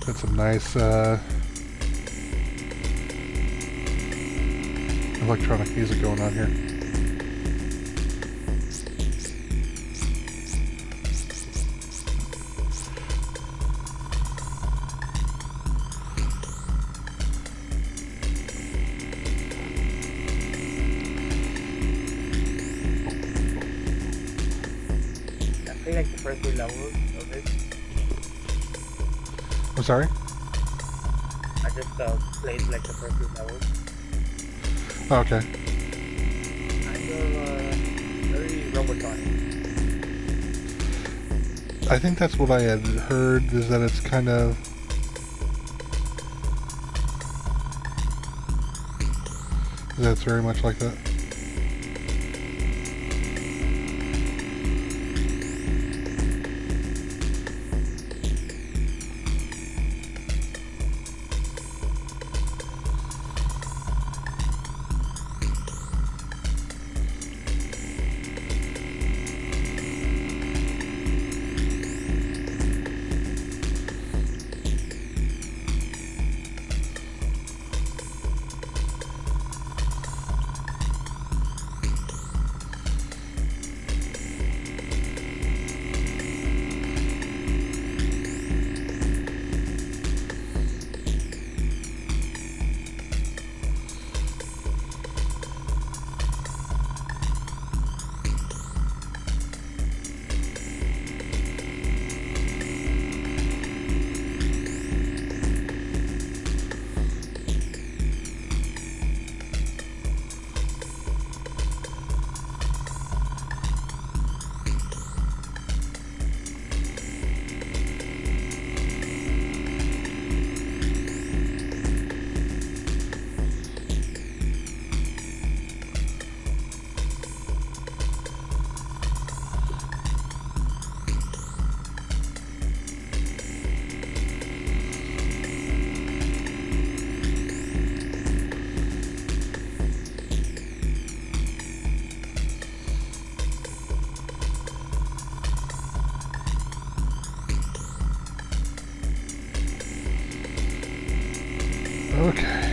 Got some nice electronic music going on here. I like the first 2 levels of it. I'm sorry? I just played like the first 2 levels. Oh, okay. Kind of very Robotron. I think that's what I had heard, is that it's kind of... That's very much like that. Okay.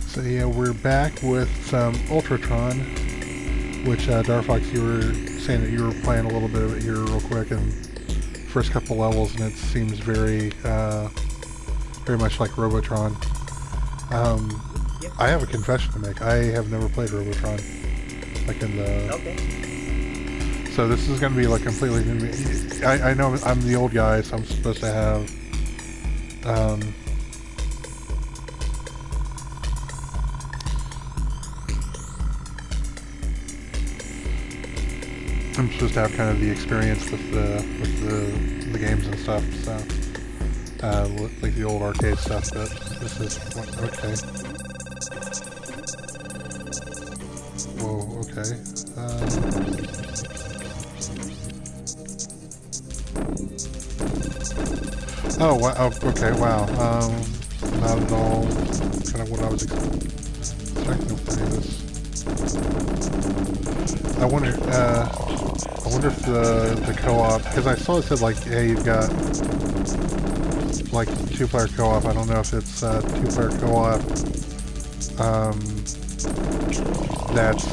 So yeah, we're back with some Ultratron, which Darfox, you were saying that you were playing a little bit of it here real quick in first couple levels, and it seems very, very much like Robotron. Yep. I have a confession to make. I have never played Robotron. Like in the... Okay. So this is going to be like completely new to me. I know I'm the old guy, so I'm supposed to have... I'm supposed to have kind of the experience with the games and stuff, so... like the old arcade stuff, but this is... Okay. Whoa, okay. Oh, wow, oh, okay, wow. Not at all kind of what I was expecting with any of this. I wonder if the co-op, because I saw it said like, hey, you've got like 2-player co-op. I don't know if it's 2-player co-op. That's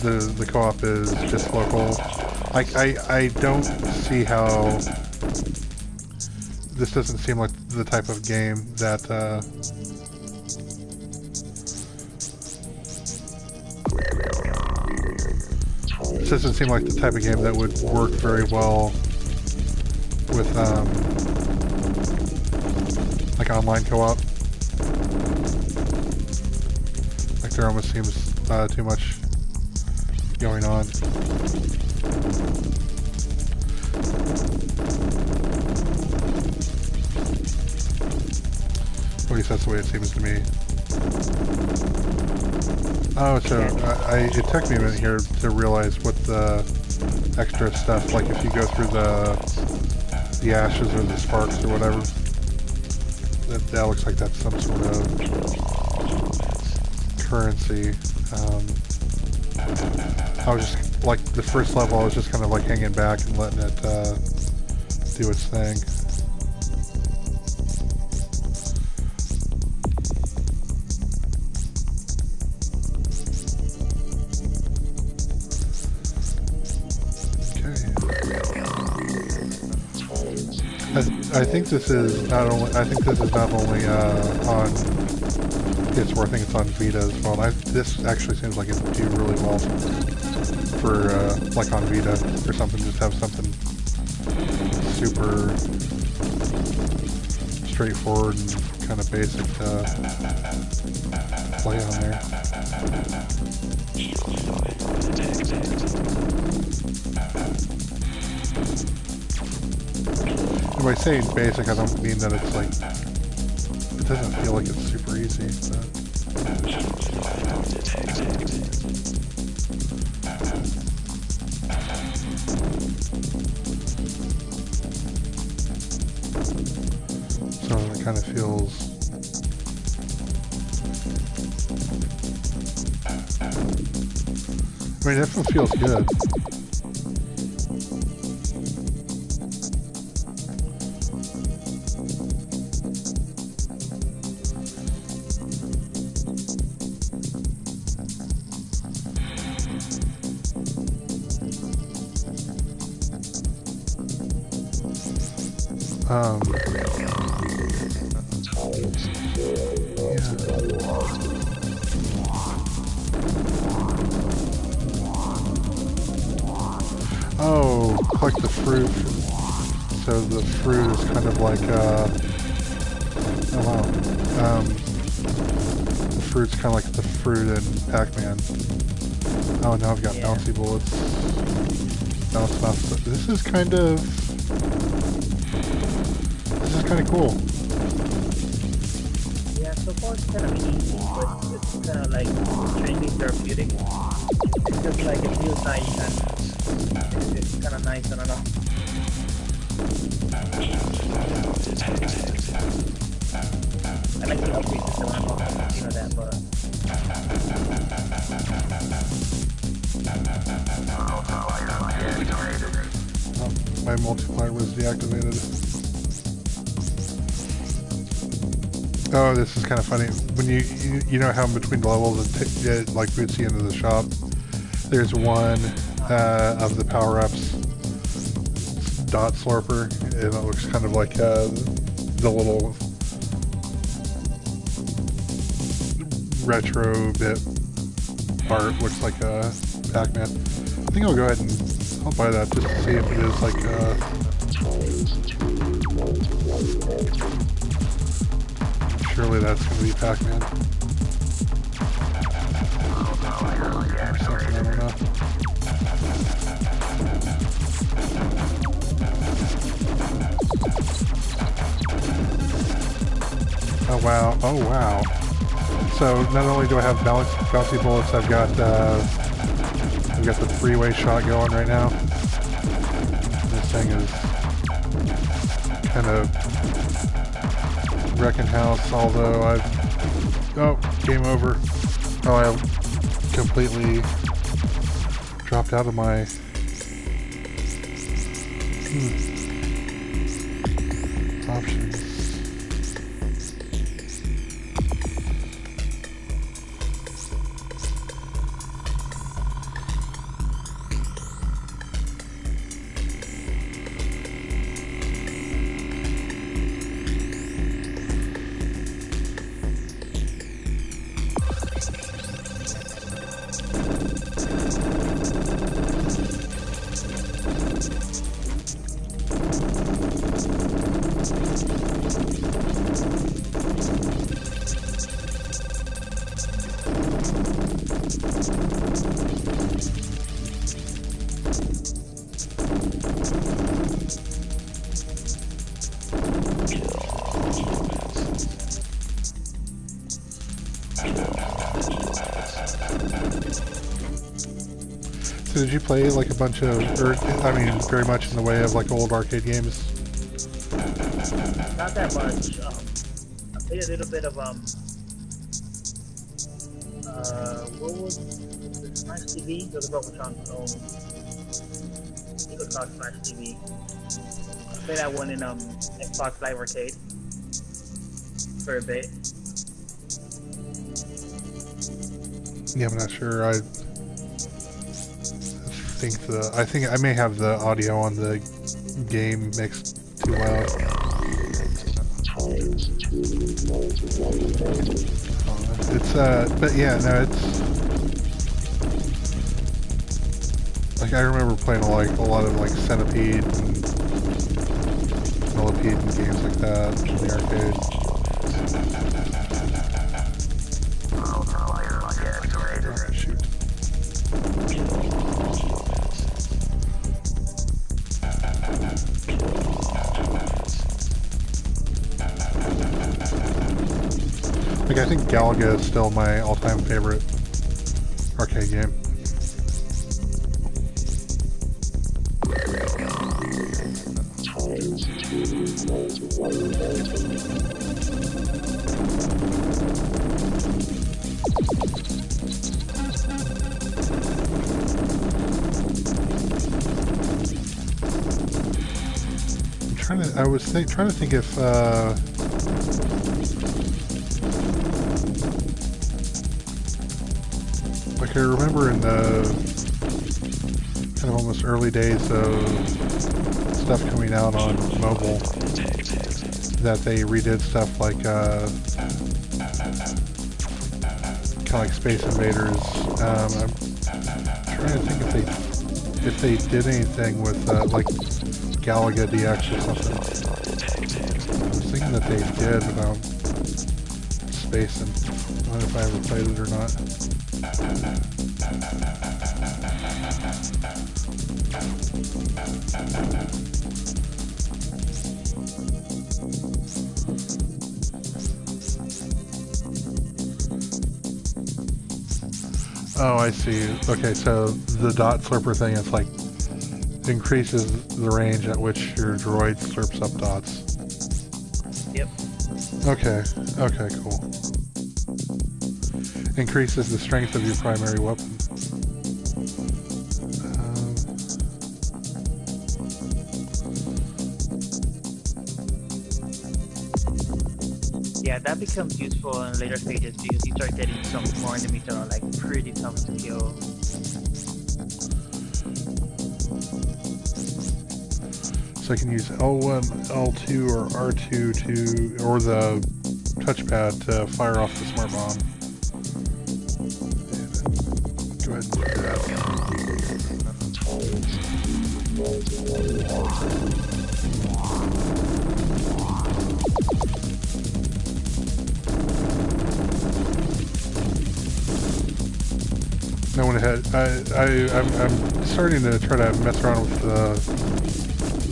the co-op is just local. I don't see how this doesn't seem like the type of game that this doesn't seem like the type of game that would work very well with like online co-op. Like there almost seems too much going on. At least that's the way it seems to me. Oh, so it took me a minute here to realize what the extra stuff, like if you go through the ashes or the sparks or whatever, that looks like that's some sort of currency. I was just, like, the first level I was just kind of like hanging back and letting it do its thing. I think this is not only on PS4. I think it's on Vita as well. This actually seems like it would do really well for like on Vita or something. Just have something super straightforward and kind of basic to play on there. And by saying basic, I don't mean that it's like, it doesn't feel like it's super easy, but. So it kind of feels. I mean, it definitely feels good. Yeah. Oh, collect the fruit. So the fruit is kind of like, oh wow. The fruit's kind of like the fruit in Pac-Man. Oh, now I've got bouncy bullets. Bounce. This is kind of cool. Yeah, so far it's kind of easy, but it's kind of like extremely therapeutic. It's just like it feels nice and it's kind of nice, I don't know. I like the upbeat system, I don't know if you know that, but my multiplier was deactivated. Oh, this is kind of funny. When you know how in between the levels it like boots you into the shop. There's one of the power-ups, dot slurper, and it looks kind of like the little retro bit art. Looks like a Pac-Man. I think I'll go ahead and I'll buy that just to see if it is like surely that's going to be Pac-Man. Or something, I don't know. Oh wow, oh wow. So not only do I have bouncy bullets, I've got the three-way shot going right now. This thing is kind of wrecking house, although oh, game over. Oh, I completely dropped out of my options. So did you play like a bunch of, or I mean, very much in the way of like old arcade games? not that much. I played a little bit of What was the Smash TV? Or the Ultratron clone? It was called Smash TV. I played that one in Xbox Live Arcade for a bit. Yeah, I'm not sure. I think I may have the audio on the game mixed too loud. It's but yeah, no, it's like I remember playing a lot of like Centipede and Millipede and games like that in the arcade. Oh, shoot. Like I think Galaga is still my all-time favorite arcade game. I was trying to think if like I remember in the kind of almost early days of stuff coming out on mobile that they redid stuff like kind of like Space Invaders. I'm trying to think if they did anything with like Galaga DX or something. I was thinking that they did about Space, and I don't know if I ever played it or not. Oh, I see. Okay, so the dot slurper thing is like increases the range at which your droid slurps up dots. Yep. Okay, okay, cool. Increases the strength of your primary weapon. Yeah, that becomes useful in later stages because you start getting some more enemies that are like pretty tough to kill. So I can use L1, L2, or R2 or the touchpad to fire off the smart bomb. Go ahead and do that. I went ahead. I'm starting to try to mess around with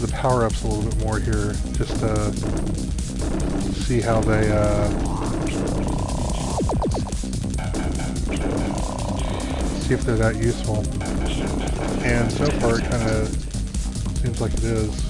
the power-ups a little bit more here, just to see how they see if they're that useful. And so far, it kind of seems like it is.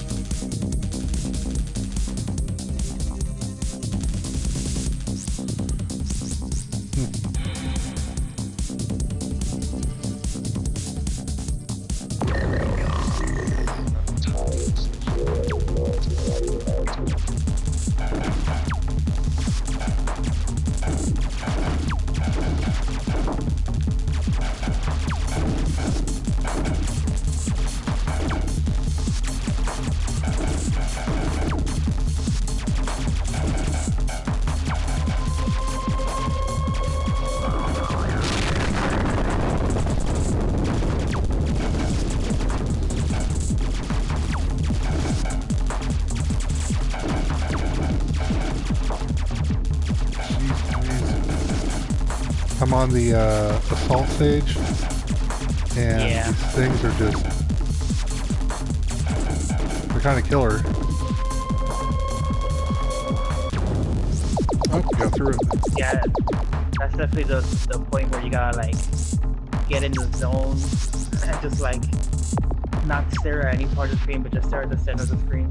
I'm on the assault stage, and these things are just, they're kind of killer. Oh, got through it. Yeah, that's definitely the point where you gotta like get in the zone and just like not stare at any part of the screen, but just stare at the center of the screen.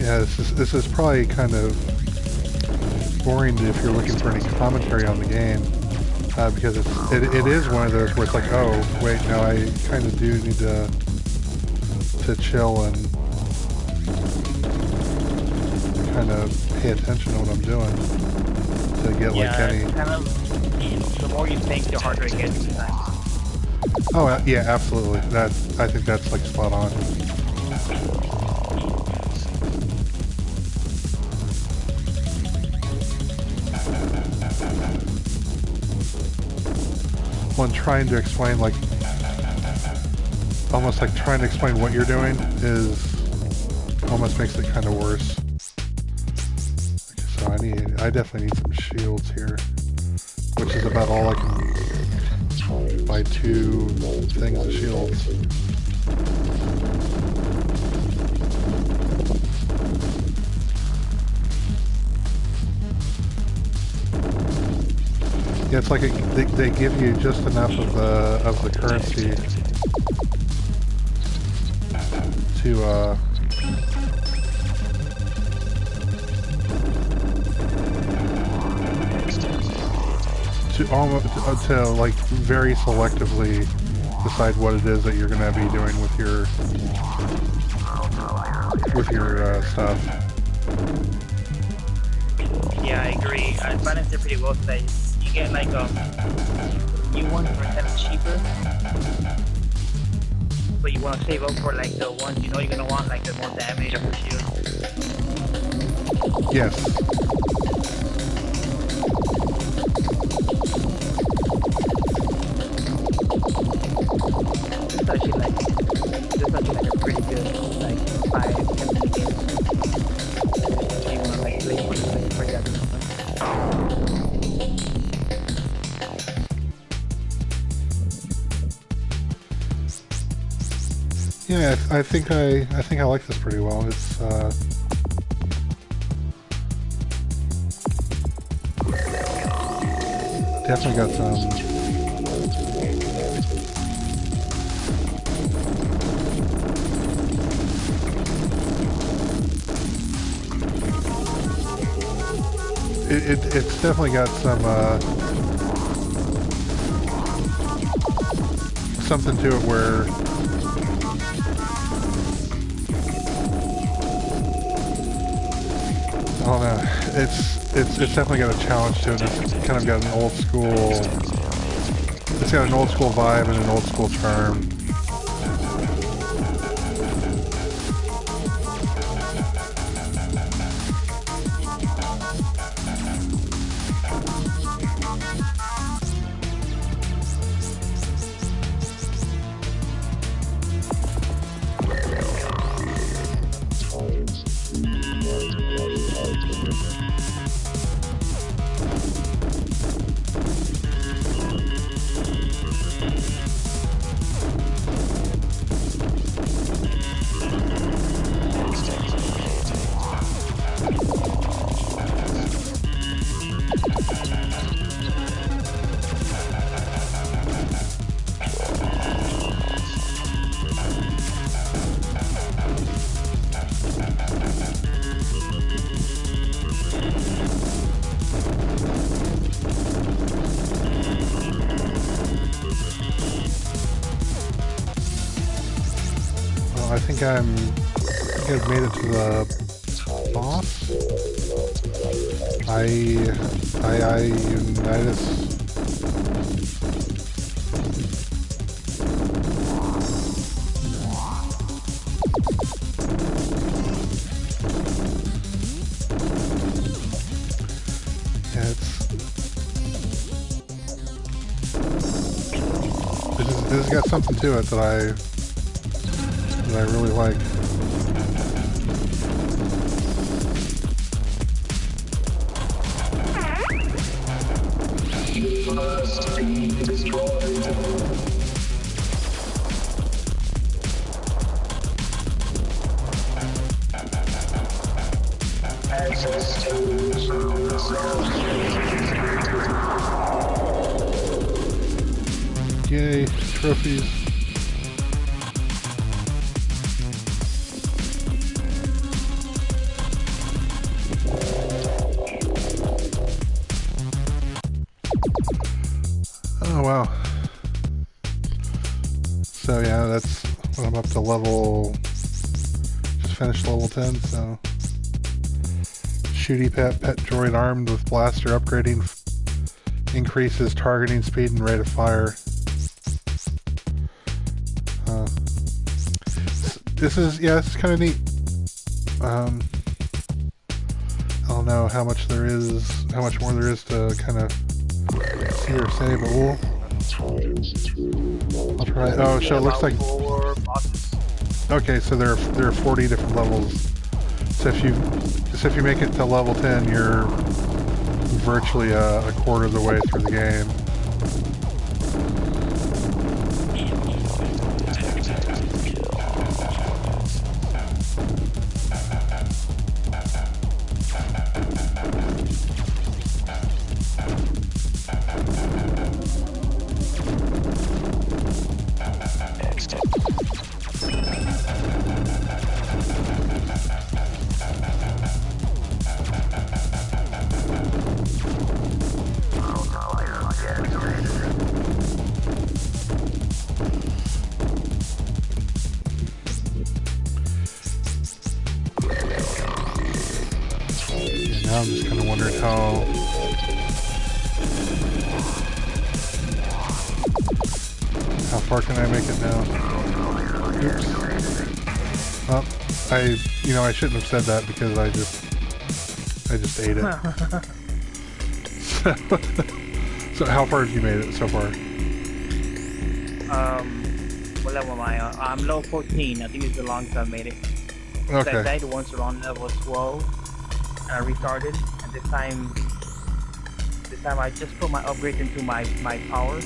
Yeah, this is probably kind of boring if you're looking for any commentary on the game, because it is one of those where it's like, oh wait, no, I kind of do need to chill and kind of pay attention to what I'm doing to get like any. Kind of, the more you think, the harder it gets sometimes. Oh yeah, absolutely. I think that's like spot on. When trying to explain, like, almost like trying to explain what you're doing is almost makes it kind of worse. Okay, so I definitely need some shields here, which is about all I can buy. 2 things of shields. Yeah, it's like they give you just enough of the currency to like very selectively decide what it is that you're gonna be doing with your stuff. Yeah, I agree. I balanced it pretty well today. You get like new ones for 10 cheaper, but you want to save up for like the ones you know you're gonna want, like the more damage of the shield. Yes. This actually like a pretty good like 5-10 minute game. If you want to like play for that or something. Yeah, I think I like this pretty well. It's definitely got some. It's definitely got some something to it where I don't know. It's definitely got a challenge to it. It's kind of got an old school. It's got an old school vibe and an old school charm. I think I've made it to the boss. Unitas. Yeah, this has got something to it that I really like. Yay, trophies. Oh wow. So yeah, that's when I'm up to level, just finished level 10, so. Shooty pet droid armed with blaster upgrading increases targeting speed and rate of fire. This is, yeah, it's kind of neat. I don't know how much more there is to kind of see or say, but I'll try. Oh, so it looks like. Okay, so there are 40 different levels. So if you make it to level 10, you're virtually a quarter of the way through the game. Now I'm just kind of wondering how far can I make it now? Oops. Well, I shouldn't have said that because I just ate it. So how far have you made it so far? What level am I on? I'm level 14. I think it's the longest I've made it. Okay. I died once around level 12. And I restarted, and this time I just put my upgrades into my power.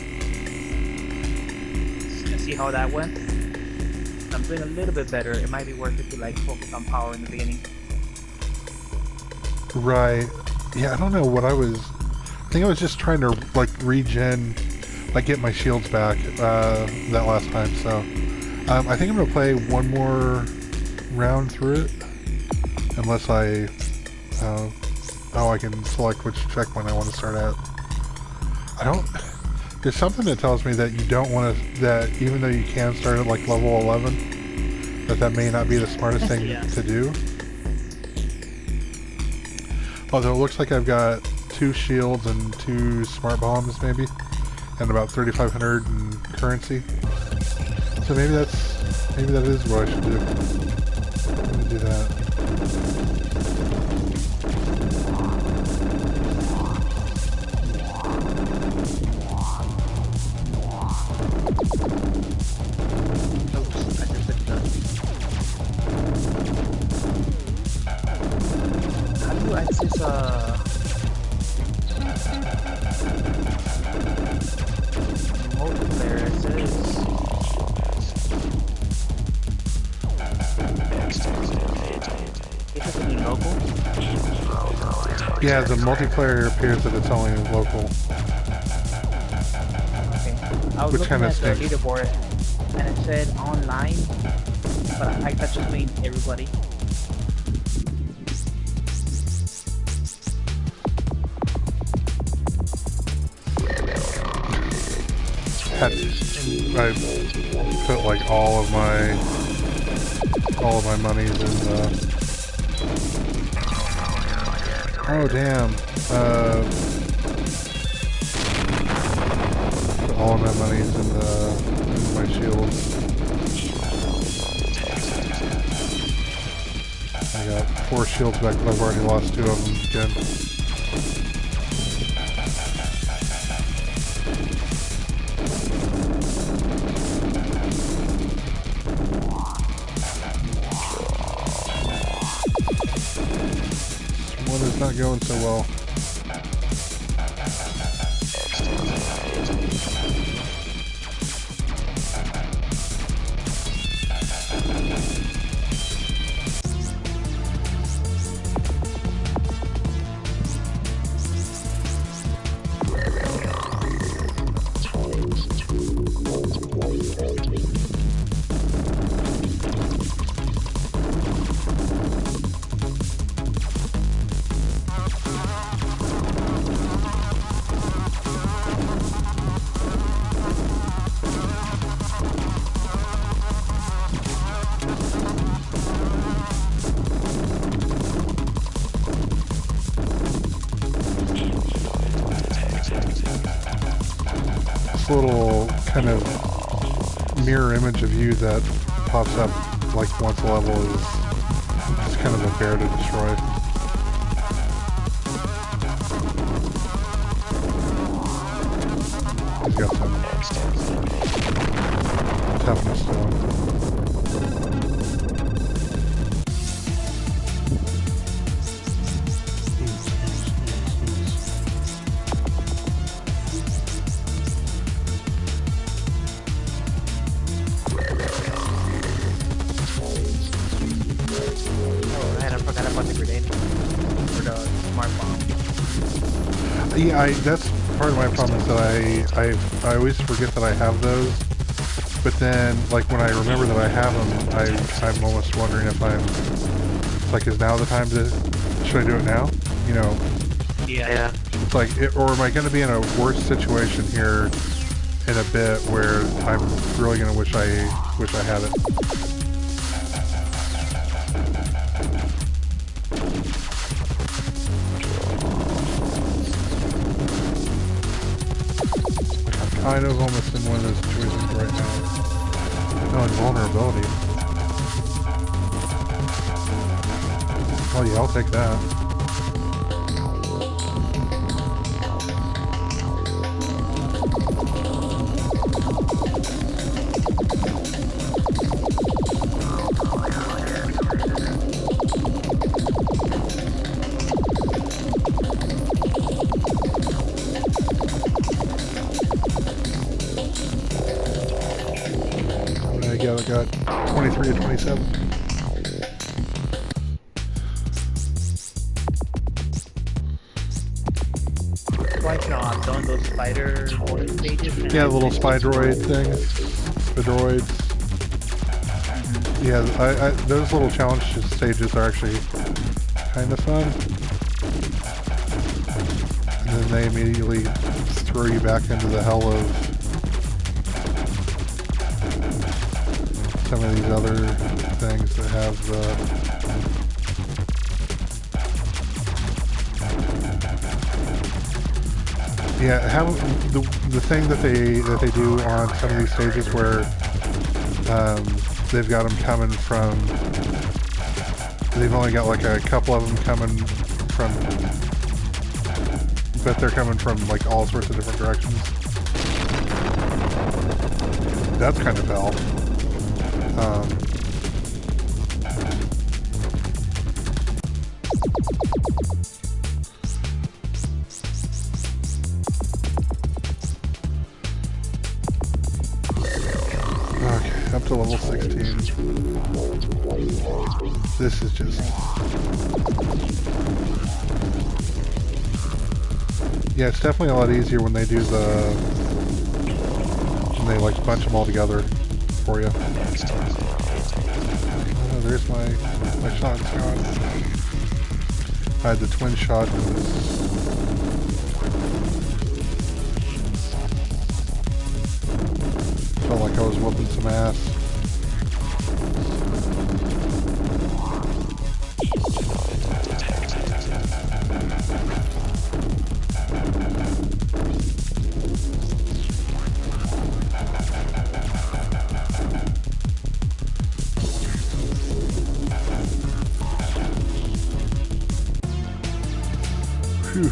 See how that went. I'm doing a little bit better. It might be worth it to like focus on power in the beginning. Right. Yeah, I don't know what I think I was just trying to like regen, like get my shields back that last time. So I think I'm gonna play one more round through it, unless I. I can select which checkpoint I want to start at. There's something that tells me that you don't want to, that even though you can start at like level 11, that may not be the smartest thing to do. Although it looks like I've got 2 shields and 2 smart bombs maybe, and about 3,500 in currency. So maybe that is what I should do. I'm gonna do that. Yeah, the multiplayer appears that it's only local. Okay. I was looking at the leaderboard and it said online, but I that just means everybody. I put like all of my monies in the. Oh damn! Put all of my monies in my shields. I got 4 shields back, but I've already lost 2 of them again. Not going so well. this little kind of mirror image of you that pops up like once a level is just kind of a bear to destroy. He's got some toughness to him. Yeah, that's part of my problem is that I always forget that I have those, but then like when I remember that I have them, I'm almost wondering if I'm like, is now the time to, should I do it now? You know? Yeah. It's like, or am I going to be in a worse situation here in a bit where I'm really going to wish I had it? Kind of almost in one of those situations right now. Oh, invulnerability. Oh yeah, I'll take that. I got 23 to 27. Like on those spider bonus pages. Yeah, the little spydroid things. Spydroids. Yeah, those little challenge stages are actually kind of fun. And then they immediately throw you back into the hell of some of these other things that have yeah, how the thing that they do on some of these stages where they've got them coming from, they've only got like a couple of them coming from, but they're coming from like all sorts of different directions. That's kind of hell. Okay, up to level 16. This is just... Yeah, it's definitely a lot easier when they do the... when they like bunch them all together for you. Oh, there's my shot gone. I had the twin shot and it was... felt like I was whooping some ass. Whew.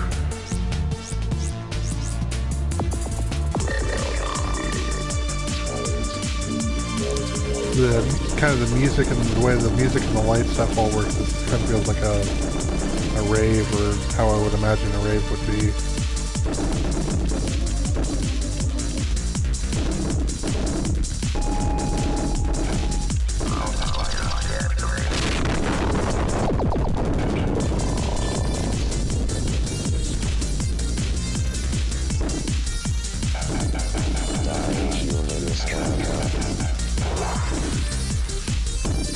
The kind of the music and the way the music and the light stuff all works, it kind of feels like a rave, or how I would imagine a rave would be.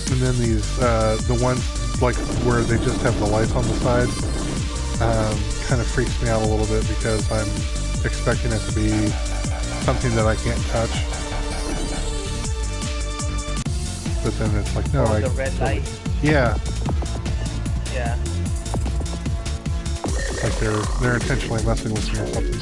And then these, the ones like where they just have the lights on the side, kind of freaks me out a little bit because I'm expecting it to be something that I can't touch. But then it's like, no, the red light. Yeah. Yeah. Like they're intentionally messing with me or something.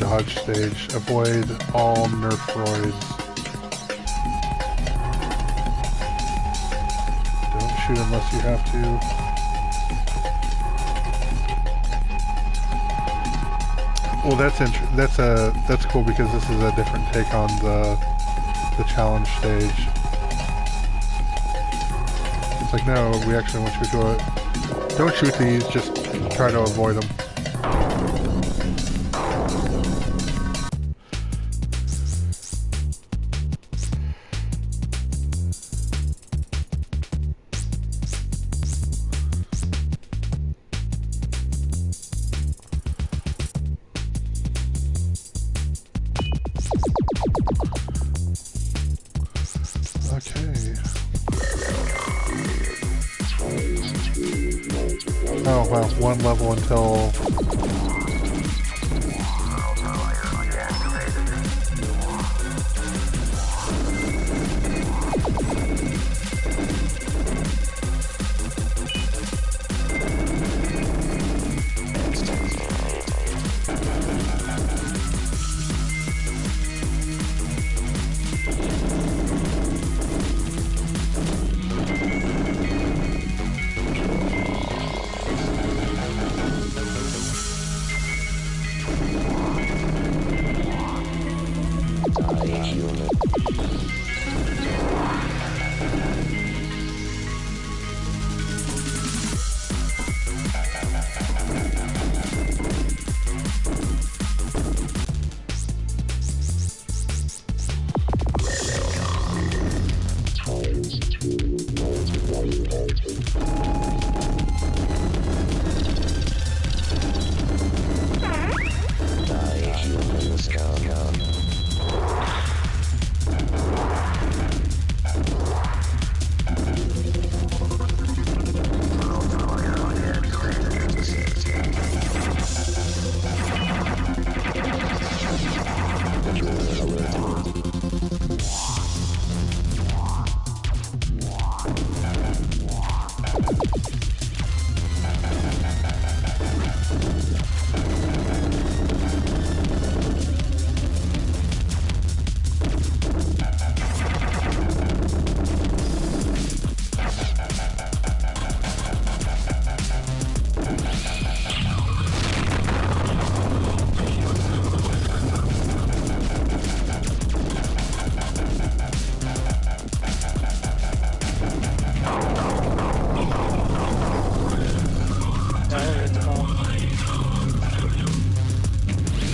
Dodge stage. Avoid all nerfroids. Don't shoot unless you have to. Well, that's cool because this is a different take on the challenge stage. It's like, no, we actually want you to do it. Don't shoot these, just try to avoid them. Oh, well, one level until...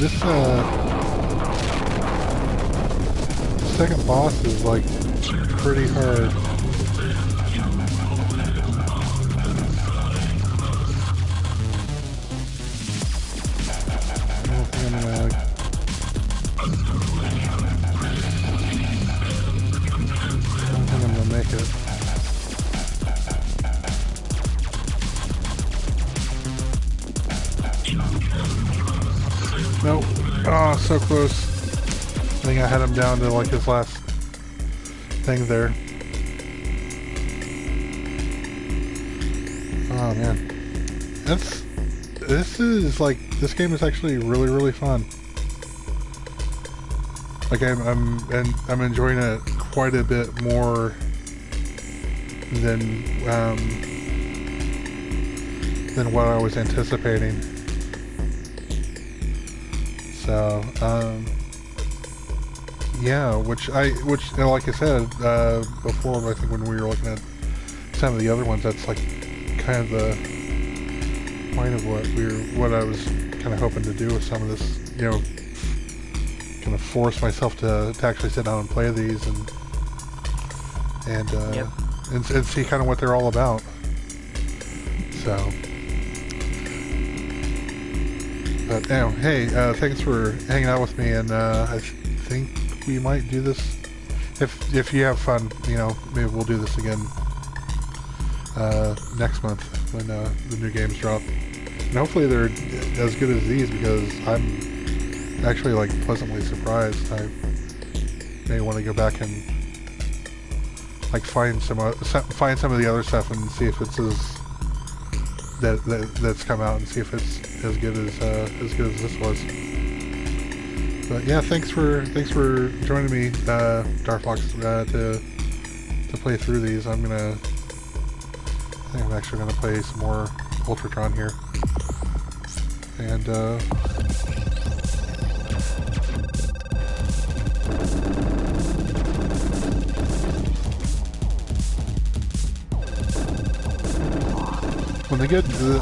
This second boss is like pretty hard. I don't think I'm gonna make it. Nope. Oh, so close. I think I had him down to like his last thing there. Oh man. This game is actually really, really fun. Like I'm enjoying it quite a bit more than what I was anticipating. So, yeah, which you know, like I said before, I think when we were looking at some of the other ones, that's like kind of the point of what I was kind of hoping to do with some of this, you know, kind of force myself to actually sit down and play these and see kind of what they're all about. So, but anyway, hey, thanks for hanging out with me, and I think we might do this if you have fun. You know, maybe we'll do this again next month when the new games drop, and hopefully they're as good as these, because I'm actually like pleasantly surprised. I may want to go back and like find some of the other stuff and see if it's that's come out, and see if it's as good as this was. But yeah, thanks for joining me, Darfox, to play through these. I think I'm actually gonna play some more Ultratron here, and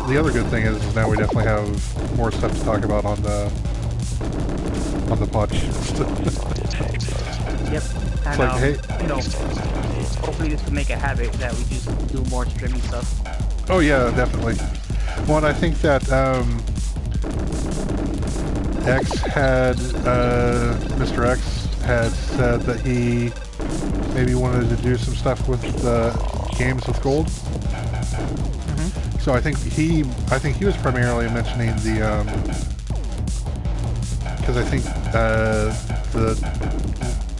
the other good thing is now we definitely have more stuff to talk about on the podcast. Yep. And, like, hey, you know, hopefully this will make a habit that we just do more streaming stuff. Oh yeah, definitely. Well, and I think that Mr. X had said that he maybe wanted to do some stuff with the games with gold. Mm-hmm. So I think he was primarily mentioning the because I think the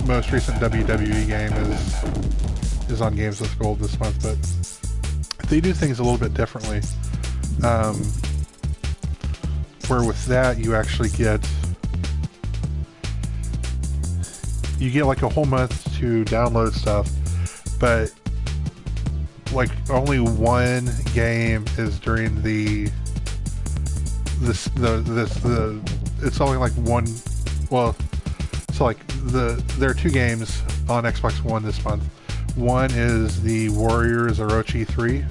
most recent WWE game is on Games with Gold this month, but they do things a little bit differently. Where with that you actually get like a whole month to download stuff, but like only one game is during it's only like one. Well, so like there are two games on Xbox One this month. One is the Warriors Orochi 3,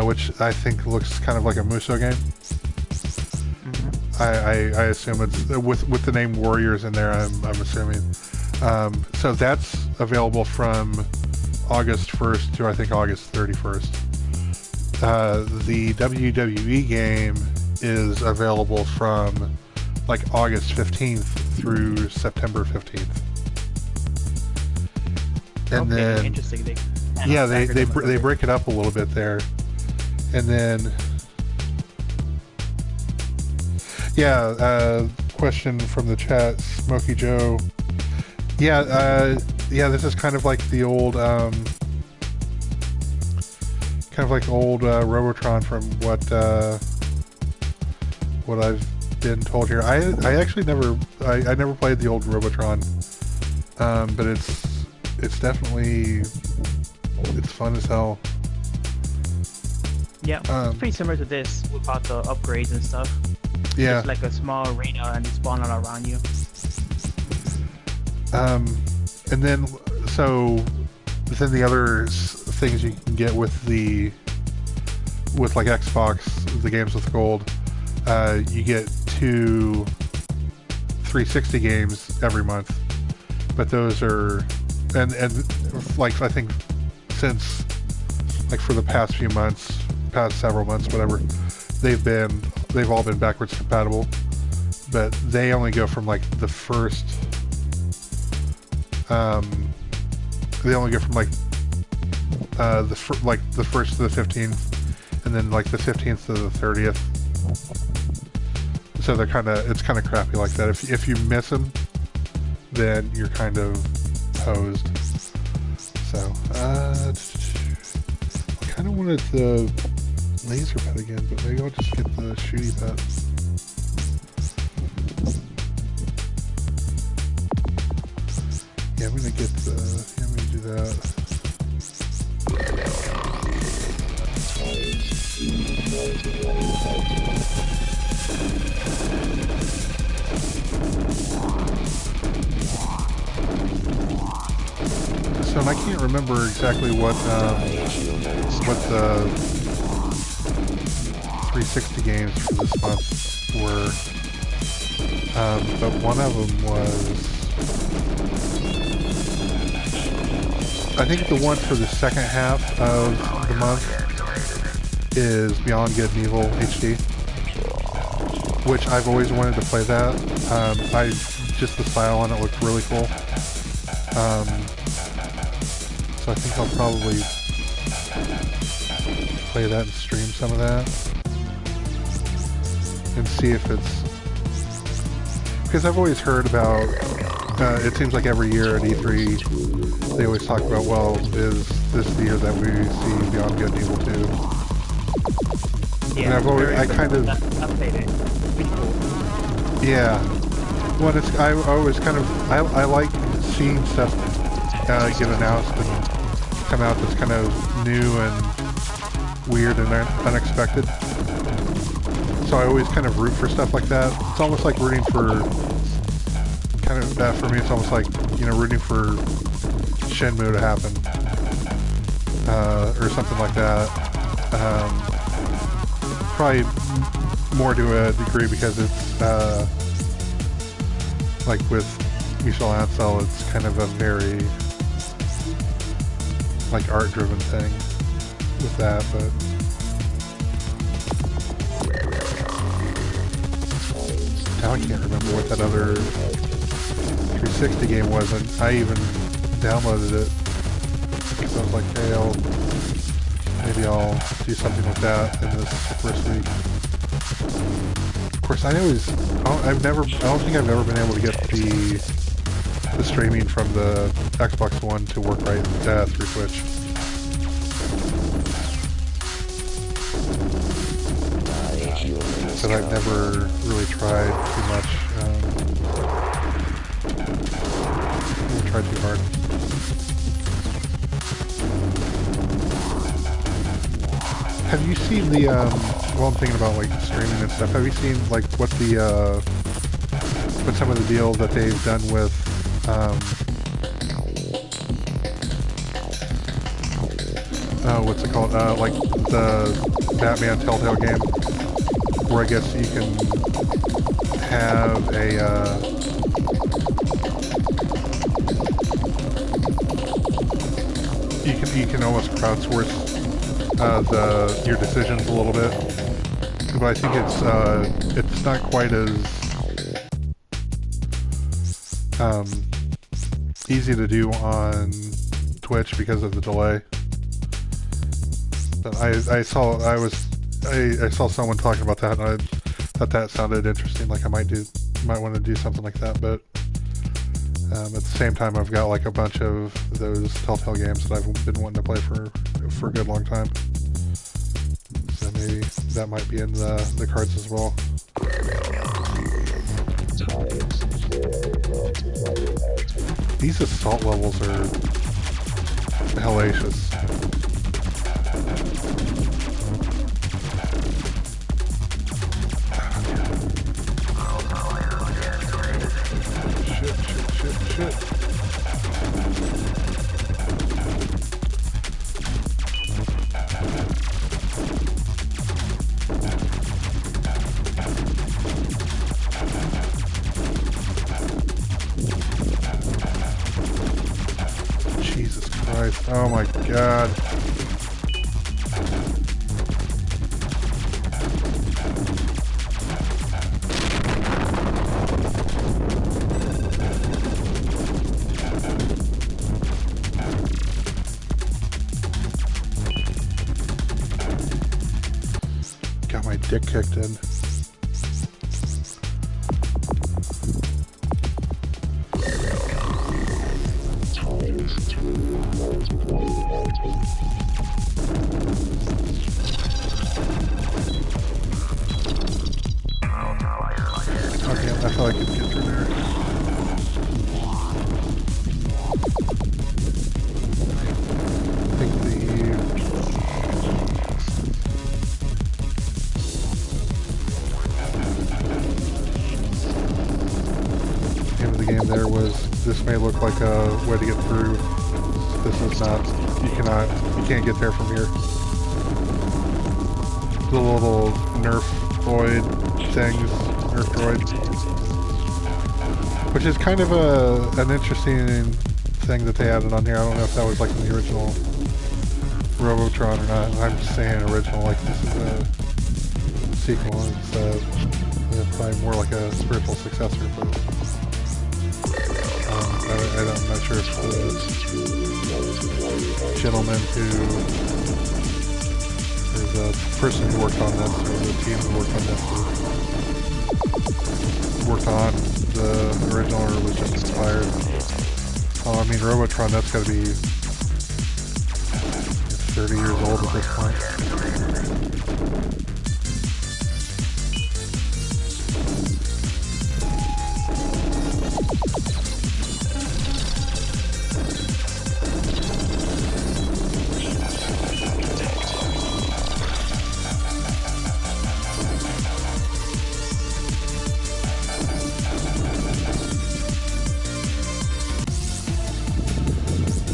which I think looks kind of like a Muso game. Mm-hmm. I assume it's with the name Warriors in there. I'm assuming. So that's available from August 1st to I think August 31st. The WWE game is available from like August 15th through September 15th. And then interesting. They break it up a little bit there. And then question from the chat, Smokey Joe. This is kind of like the old Robotron from what I've been told here. I actually never played the old Robotron, but it's definitely fun as hell. Yeah, it's pretty similar to this without the upgrades and stuff. Yeah, it's like a small arena and they spawn all around you. And then the other things you can get with like Xbox, the games with gold, you get 2 360 games every month, but those are and like I think since like for the past several months, whatever, they've all been backwards compatible, but they only go from like the first. They only go from like the first to the 15th, and then like the 15th to the 30th. So it's kind of crappy like that. If you miss them, then you're kind of posed. So I kind of wanted the laser pet again, but maybe I'll just get the shooty pet. Yeah, I'm gonna do that. So, and I can't remember exactly what the 360 games for this month were, but one of them was, I think the one for the second half of the month is Beyond Good and Evil HD, which I've always wanted to play that. Just the style on it looked really cool. So I think I'll probably play that and stream some of that and see if it's, because I've always heard about, it seems like every year at E3 they always talk about, well, is this the year that we see Beyond Good and Evil 2? Yeah, and I kind of updated. Yeah. Well, it's, I always kind of, I like seeing stuff get announced and come out that's kind of new and weird and unexpected. So I always kind of root for stuff like that. It's almost like rooting for, kind of, that for me, it's almost like, you know, rooting for Shenmue to happen. Or something like that. Probably more to a degree because it's, like with Michel Ancel, it's kind of a very, like, art-driven thing with that, but now I can't remember what that other 360 game was, and I even downloaded it because I was like, hey, maybe I'll do something with that in this first week. Of course, I don't think I've ever been able to get the streaming from the Xbox One to work right through Twitch. But I've never really tried too much. Never tried too hard. Have you seen the, well, I'm thinking about, like, streaming and stuff. Have you seen, like, what some of the deals that they've done with, what's it called? Like, the Batman Telltale game, where I guess you can have a, you can almost crowdsource your decisions a little bit, but I think it's not quite as easy to do on Twitch because of the delay. But I saw someone talking about that, and I thought that sounded interesting. Like I might want to do something like that, but at the same time, I've got like a bunch of those Telltale games that I've been wanting to play for a good long time. So maybe that might be in the cards as well. These assault levels are hellacious. Shit. Jesus Christ. Oh my God. Got my dick kicked in. Okay, I thought I could get through there. I think there was, this may look like a way to get through. This is not, you can't get there from here. The little Nerf droid things, Nerf droids. Which is kind of an interesting thing that they added on here. I don't know if that was like in the original Robotron or not. I'm just saying original, like this is a sequel. It's probably more like a spiritual successor, but I'm not sure if the gentleman who, or the person who worked on this, or the team who worked on this, worked on the original or was just inspired. Oh, I mean, Robotron, that's got to be 30 years old at this point.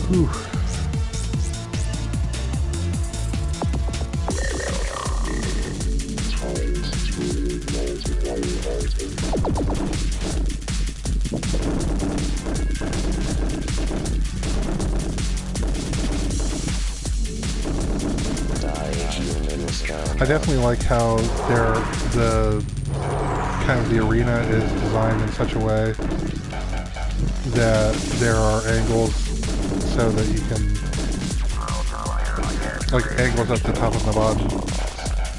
Whew. I definitely like how the arena is designed in such a way that there are angles so that you can, like angles at the top and the bottom,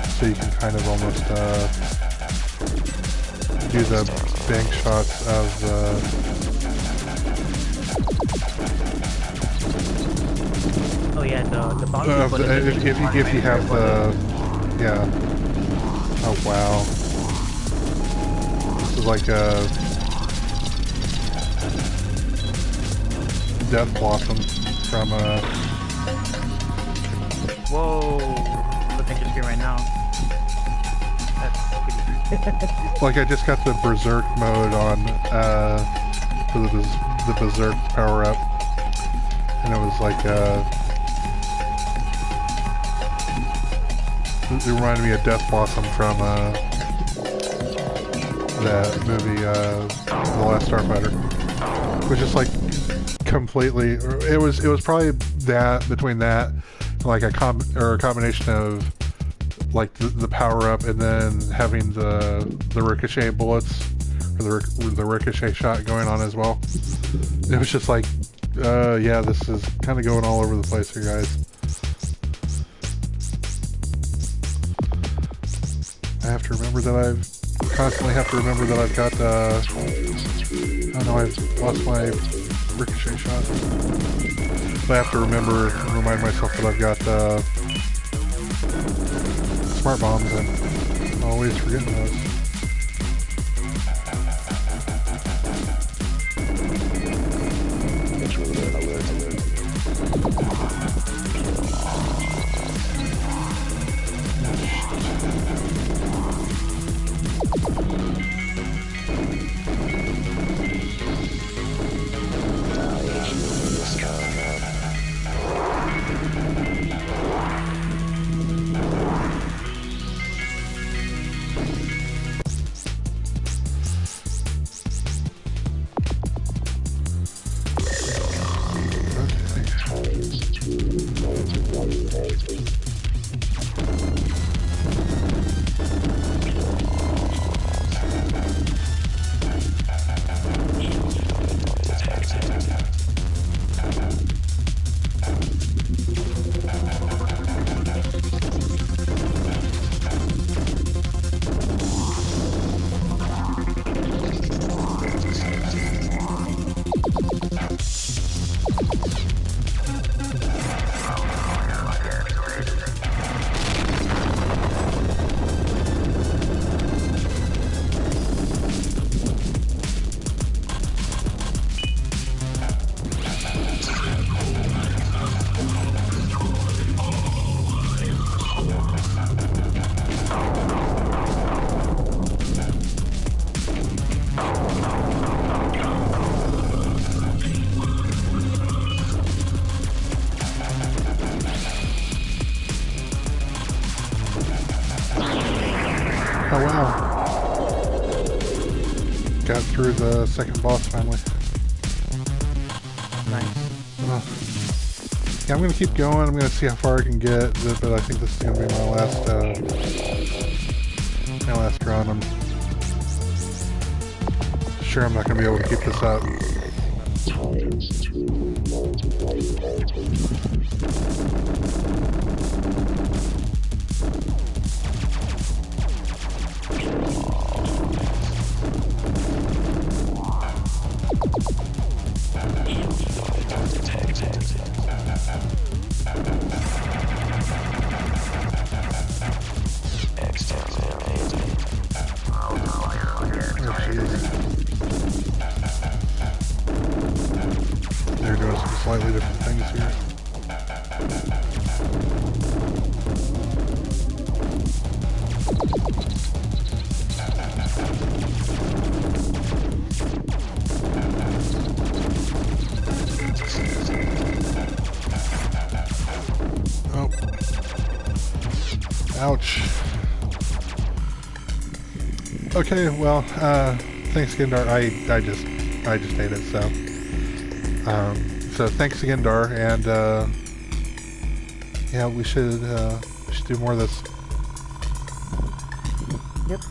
so you can kind of almost do the bank shots of the Oh yeah, the bounty if you have the, yeah. Oh wow. This is like a Death Blossom from Whoa! Looking at your screen right now. That's pretty. like I just got the Berserk mode on for the Berserk power up, and it was like it reminded me of Death Blossom from that movie, The Last Starfighter, which is like completely. It was probably that between that, like a combination of like the power up and then having the ricochet bullets or the ricochet shot going on as well. It was just like, yeah, this is kind of going all over the place here, guys. I have to remember that constantly have to remember that I've got, oh no, I've lost my ricochet shot. But I have to remind myself that I've got, smart bombs and I'm always forgetting those. Oh wow. Got through the second boss finally. Nice. Yeah, I'm gonna keep going. I'm gonna see how far I can get, but I think this is gonna be my last run. I'm sure I'm not gonna be able to keep this up. They're doing some slightly different things here. Oh. Ouch. Okay, well, thanks again, Dar. I just hate it, so. So thanks again, Dar, and yeah, we should do more of this. Yep.